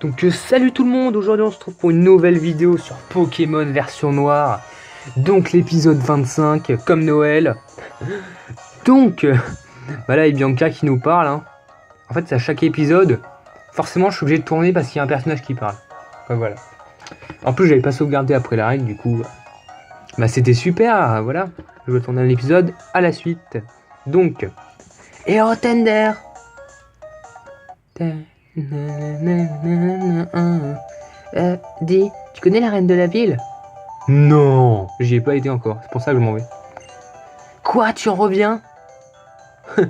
Donc salut tout le monde, aujourd'hui on se retrouve pour une nouvelle vidéo sur Pokémon version noire. Donc l'épisode 25, comme Noël. Donc, là il y a Bianca qui nous parle. En fait c'est à chaque épisode, forcément je suis obligé de tourner parce qu'il y a un personnage qui parle. Voilà. En plus j'avais pas sauvegardé après la règle, du coup c'était super, voilà. Je vais tourner l'épisode à la suite. Donc, Hero Tender. Dis, tu connais la reine de la ville? Non, j'y ai pas été encore, c'est pour ça que je m'en vais. Quoi, tu en reviens?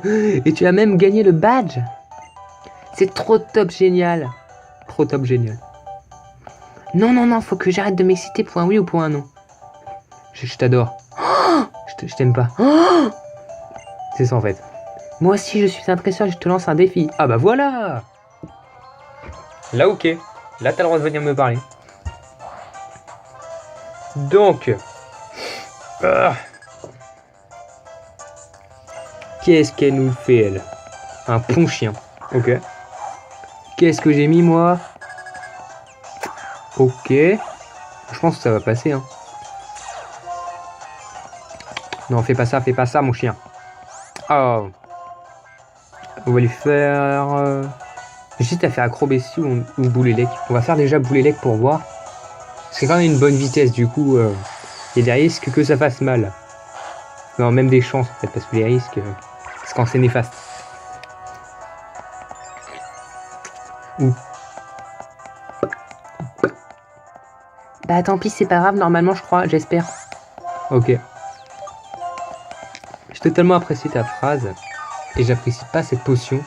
Et tu as même gagné le badge? C'est trop top génial. Trop top génial. Non, faut que j'arrête de m'exciter pour un oui ou pour un non. Je t'adore. Oh, je t'aime pas. Oh, c'est ça en fait. Moi aussi je suis un tresseur et je te lance un défi. Ah bah voilà. Là ok. Là t'as le droit de venir me parler. Donc. Qu'est-ce qu'elle nous fait elle? Un pont chien. Ok. Qu'est-ce que j'ai mis moi? Ok. Je pense que ça va passer Non, fais pas ça mon chien. Oh. On va lui faire... J'hésite à faire acrobatie ou boulélec. On va faire déjà boulélec pour voir. C'est quand même une bonne vitesse, du coup, il y a des risques que ça fasse mal. Non, même des chances, en fait, parce que les risques, c'est quand c'est néfaste. Ouh. Bah tant pis, c'est pas grave, normalement, je crois, j'espère. Ok. J'ai totalement apprécié ta phrase. Et j'apprécie pas cette potion.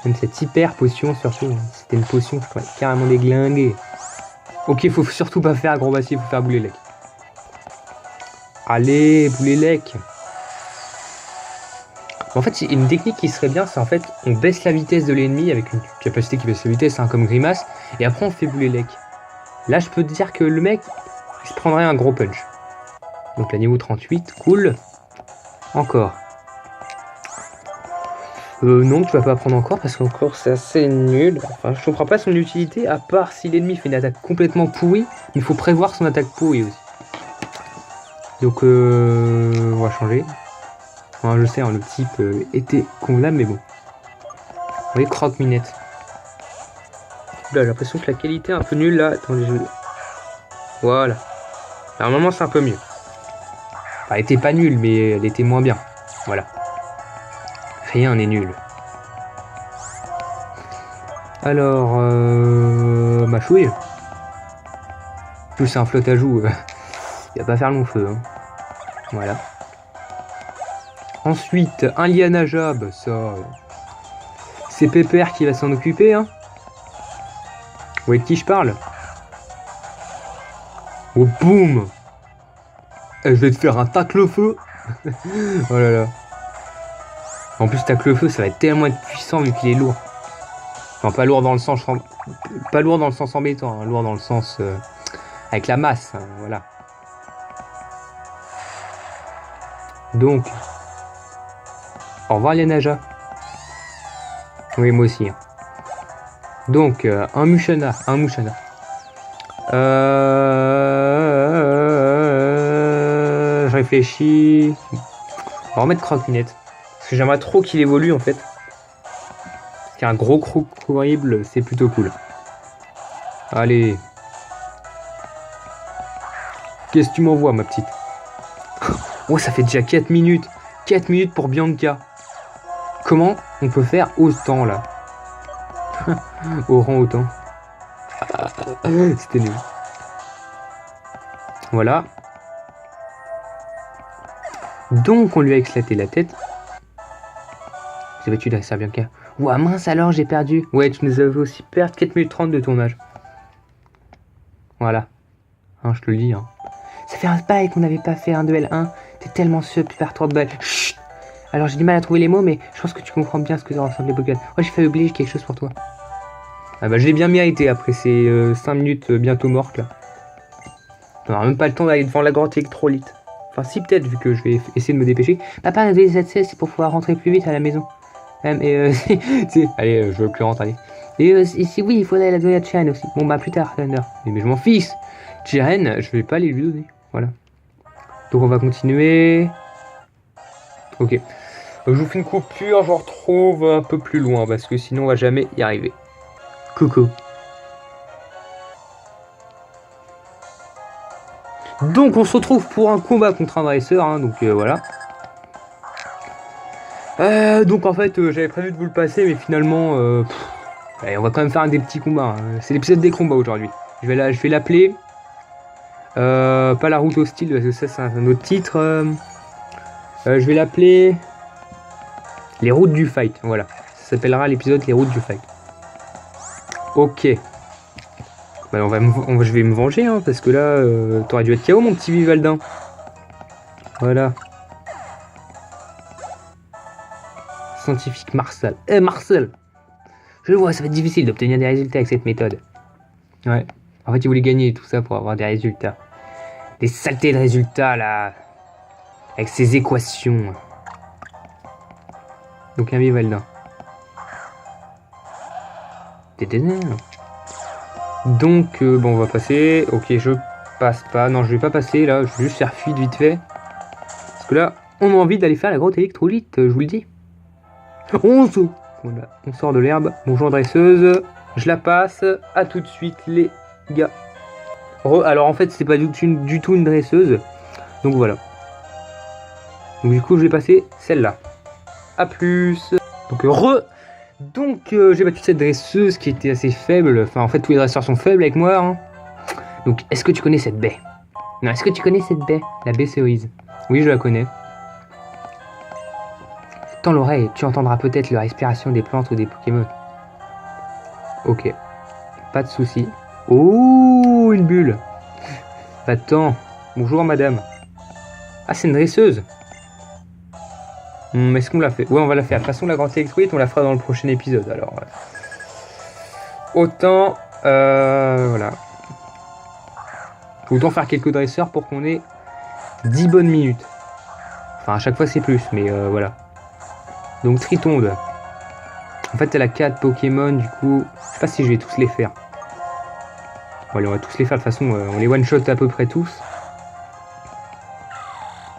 Même cette hyper potion, surtout. C'était une potion, je pourrais carrément déglinguer. Ok, faut surtout pas faire acrobatie, faut faire boulélec. Allez, boulélec. En fait, une technique qui serait bien, c'est en fait, on baisse la vitesse de l'ennemi avec une capacité qui baisse la vitesse, comme grimace, et après on fait boulélec. Là, je peux te dire que le mec, il se prendrait un gros punch. Donc là, niveau 38, cool. Encore. Non, tu vas pas prendre encore parce qu'encore c'est assez nul. Enfin, je comprends pas son utilité à part si l'ennemi fait une attaque complètement pourrie. Il faut prévoir son attaque pourrie aussi. Donc, on va changer. Enfin, je sais, le type était convenable, mais bon. Vous voyez, croque-minette. Là, j'ai l'impression que la qualité est un peu nulle là dans les jeux. Voilà. Normalement, c'est un peu mieux. Enfin, elle était pas nulle, mais elle était moins bien. Voilà. Rien n'est nul. Alors, ma chouille. Plus c'est un flotte à joue. Il va pas faire long feu. Voilà. Ensuite, un Lianaja. Bah ça. C'est Pépère qui va s'en occuper. Vous voyez de qui je parle? Oh boum! Je vais te faire un tacle-feu. Oh là là. En plus, tacle-feu, ça va être tellement puissant vu qu'il est lourd. Enfin, pas lourd dans le sens embêtant, lourd dans le sens avec la masse, voilà. Donc, au revoir Lianaja. Oui, moi aussi. Donc, un Musharna. Je réfléchis. On va remettre croque-minette. Parce que j'aimerais trop qu'il évolue en fait. Parce qu'un gros croc horrible, c'est plutôt cool. Allez. Qu'est-ce que tu m'envoies, ma petite? Oh, ça fait déjà 4 minutes. 4 minutes pour Bianca. Comment on peut faire autant là? Au rang autant. C'était nul. Voilà. Donc on lui a éclaté la tête. J'ai battu derrière Bianca. Ouah mince alors j'ai perdu. Ouais, tu nous avais aussi perdu 4 minutes 30 de tournage. Voilà. Je te le dis. Ça fait un bail qu'on n'avait pas fait un duel 1. T'es tellement super trop de balles. Chut. Alors j'ai du mal à trouver les mots, mais je pense que tu comprends bien ce que ça ressemble les Pokémon. Ouais, j'ai fait oublier quelque chose pour toi. Ah bah je l'ai bien mérité après ces 5 minutes bientôt mortes là. On n'aura même pas le temps d'aller devant la grotte électrolyte. Enfin si peut-être vu que je vais essayer de me dépêcher. Papa, les 7 c'est pour pouvoir rentrer plus vite à la maison. Allez, je veux que tu rentres, allez. Et ici, oui, il faudrait la donner à Jiren aussi. Bon, bah plus tard, Thunder. Mais je m'en fiche. Jiren, je vais pas les lui donner. Voilà. Donc on va continuer. Ok. Je vous fais une coupure, je vous retrouve un peu plus loin parce que sinon on va jamais y arriver. Coucou. Donc on se retrouve pour un combat contre un dresseur, hein, donc voilà. Donc en fait j'avais prévu de vous le passer mais finalement allez, on va quand même faire un des petits combats. Hein. C'est l'épisode des combats aujourd'hui. Je vais l'appeler pas la route hostile parce que ça c'est un autre titre. Je vais l'appeler les routes du fight. Voilà, ça s'appellera l'épisode les routes du fight. Ok. Bah, je vais me venger hein, parce que là t'aurais dû être KO mon petit Vivaldin. Voilà. Scientifique Marcel. Marcel. Je le vois, ça va être difficile d'obtenir des résultats avec cette méthode. Ouais. En fait, il voulait gagner tout ça pour avoir des résultats. Des saletés de résultats, là. Avec ces équations. Donc, un Vivaldin. Donc, bon, on va passer. Ok, je passe pas. Non, je vais pas passer, là. Je vais juste faire fuite vite fait. Parce que là, on a envie d'aller faire la grotte électrolyte, je vous le dis. Voilà, on sort de l'herbe. Bonjour dresseuse. Je la passe. À tout de suite les gars. Alors en fait c'est pas du tout une dresseuse. Donc voilà. Donc du coup je vais passer celle-là. A plus. Donc j'ai battu cette dresseuse qui était assez faible. Enfin en fait tous les dresseurs sont faibles avec moi. Hein. Donc est-ce que tu connais cette baie? Non, est-ce que tu connais cette baie? La baie cerise. Oui je la connais. Tends l'oreille, tu entendras peut-être la respiration des plantes ou des Pokémon. Ok, pas de souci. Oh, une bulle. Attends, bonjour madame. Ah, c'est une dresseuse. Est-ce qu'on l'a fait? Ouais, on va la faire. De toute façon, la grande électrolyte, on la fera dans le prochain épisode. Alors, autant, voilà. Autant faire quelques dresseurs pour qu'on ait 10 bonnes minutes. Enfin, à chaque fois, c'est plus, mais voilà. Donc Tritonde. En fait elle a 4 Pokémon du coup. Je sais pas si je vais tous les faire. Bon allez on va tous les faire de toute façon on les one shot à peu près tous.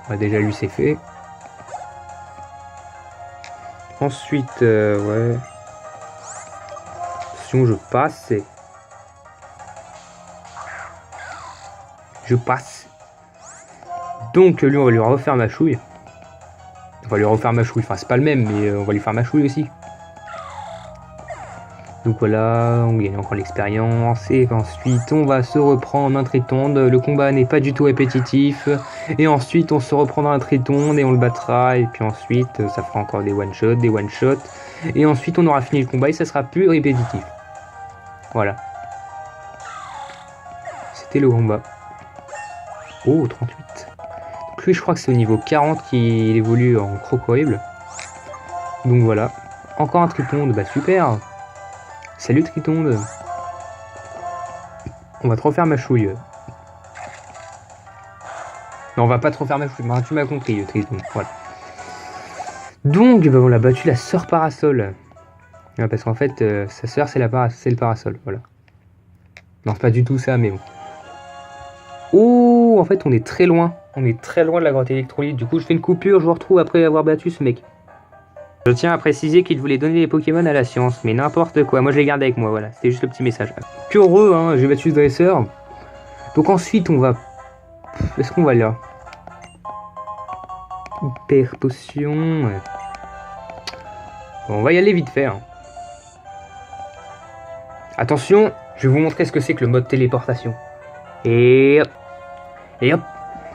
Bah, déjà lui c'est fait. Ensuite ouais. Attention je passe. Je passe. Donc lui on va lui refaire ma chouille. On va lui refaire ma chouille, enfin c'est pas le même mais on va lui faire ma chouille aussi. Donc voilà, on gagne encore l'expérience et ensuite on va se reprendre un Tritonde. Le combat n'est pas du tout répétitif et ensuite on se reprendra un Tritonde et on le battra et puis ensuite ça fera encore des one shots et ensuite on aura fini le combat et ça sera plus répétitif. Voilà. C'était le combat. Oh 38. Donc lui je crois que c'est au niveau 40 qu'il évolue en Crocoïble. Donc voilà. Encore un Tritonde, bah super. Salut Tritonde. On va te refaire ma chouille. Non, on va pas te refaire ma chouille. Tu m'as compris, Tritonde. Voilà. Donc, bah, on l'a battu la sœur Parasol. Ouais, parce qu'en fait, sa sœur, c'est le Parasol. Voilà. Non, c'est pas du tout ça, mais bon. Oh, en fait, on est très loin. On est très loin de la grotte électrolyte. Du coup, je fais une coupure. Je vous retrouve après avoir battu ce mec. Je tiens à préciser qu'il voulait donner les Pokémon à la science, mais n'importe quoi, moi je les garde avec moi, voilà, c'était juste le petit message. Que heureux, hein, j'ai battu ce dresseur. Donc ensuite on va... Est-ce qu'on va là? Hyper potion... Ouais. Bon, on va y aller vite fait. Hein. Attention, je vais vous montrer ce que c'est que le mode téléportation. Et hop. Et hop.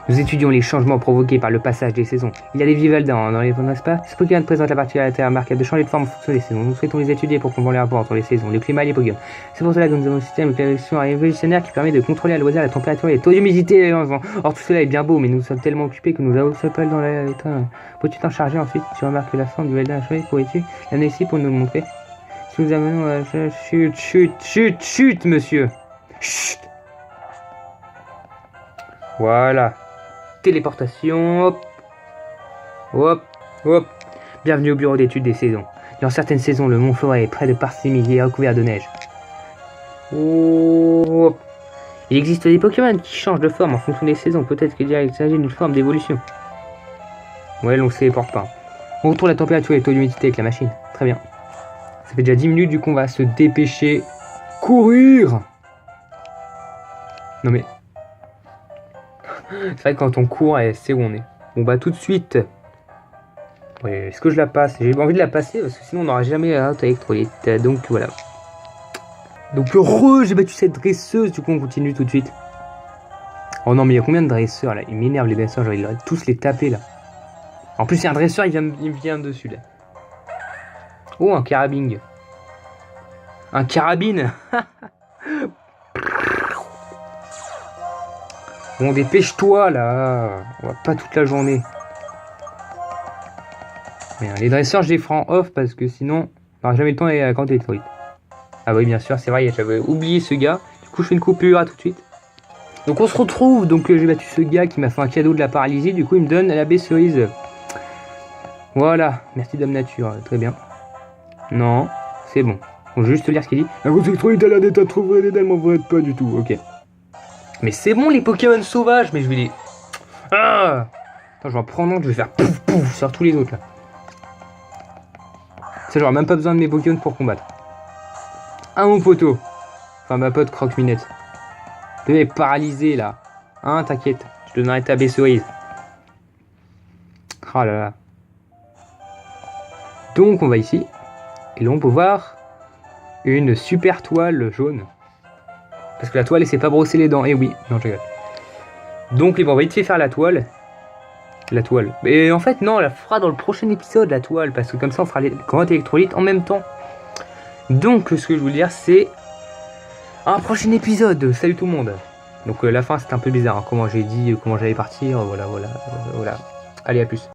Nous étudions les changements provoqués par le passage des saisons. Il y a des Vivaldins dans les n'est-ce pas? Ce Pokémon présente la particularité remarquable de changer de forme en fonction des saisons. Nous souhaitons les étudier pour comprendre les rapports entre les saisons, le climat et les Pokémon. C'est pour cela que nous avons un système de prédiction révolutionnaire qui permet de contrôler à loisir la température et le taux d'humidité. Or tout cela est bien beau, mais nous sommes tellement occupés que nous avons ce pas dans l'état. Peux-tu t'en charger ensuite? Tu remarques que la forme du Vivaldin a changé. Pourrais-tu l'amener ici pour nous le montrer? Si nous amenons à... Chut, monsieur. Chut. Voilà. Téléportation, hop, hop, hop. Bienvenue au bureau d'études des saisons. Dans certaines saisons, le mont Forêt est près de Parsimilly et recouvert de neige. Oh. Il existe des Pokémon qui changent de forme en fonction des saisons. Peut-être qu'il s'agit d'une forme d'évolution. Ouais, on se téléporte pas. On retrouve la température et le taux d'humidité avec la machine. Très bien. Ça fait déjà 10 minutes, du coup on va se dépêcher. Courir! Non mais... C'est vrai que quand on court, elle sait où on est. Bon bah tout de suite. Ouais, est-ce que je la passe? J'ai envie de la passer parce que sinon on n'aura jamais la route électrolyte. Donc voilà. Donc j'ai battu cette dresseuse, du coup on continue tout de suite. Oh non mais il y a combien de dresseurs là? Ils m'énervent les dresseurs, j'ai envie de tous les taper là. En plus il y a un dresseur, il me vient dessus là. Oh un carabine. Un carabine. Bon dépêche-toi là. On va pas toute la journée. Mais, les dresseurs je les ferai en off parce que sinon on n'aura jamais le temps d'aller à la grande électrolyte. Ah oui bien sûr c'est vrai, j'avais oublié ce gars. Du coup je fais une coupure, à tout de suite. Donc on se retrouve, donc j'ai battu ce gars qui m'a fait un cadeau de la paralysie. Du coup il me donne la baie cerise. Voilà, merci Dame Nature, très bien. Non, c'est bon. Faut juste lire ce qu'il dit. La grosse électrolyte a l'air d'être trop vraie, elle m'en vraie pas du tout, ok. Mais c'est bon les Pokémon sauvages, mais je vais les... Ah attends, je vais en prendre un, je vais faire pouf pouf sur tous les autres là. Ça j'aurai même pas besoin de mes Pokémon pour combattre. Un mon poteau. Enfin ma pote Croque-Minette. Tu es paralysé là. Hein, t'inquiète, je te donnerai ta baie cerise. Oh là là. Donc on va ici. Et là on peut voir une super toile jaune. Parce que la toile elle s'est pas brossé les dents. Eh oui, non je rigole. Donc on va vite fait faire la toile. La toile. Mais en fait non, on la fera dans le prochain épisode la toile. Parce que comme ça on fera les grandes électrolytes en même temps. Donc ce que je voulais dire c'est un prochain épisode. Salut tout le monde. Donc la fin c'était un peu bizarre. Hein. Comment j'ai dit, comment j'allais partir. Voilà. Allez à plus.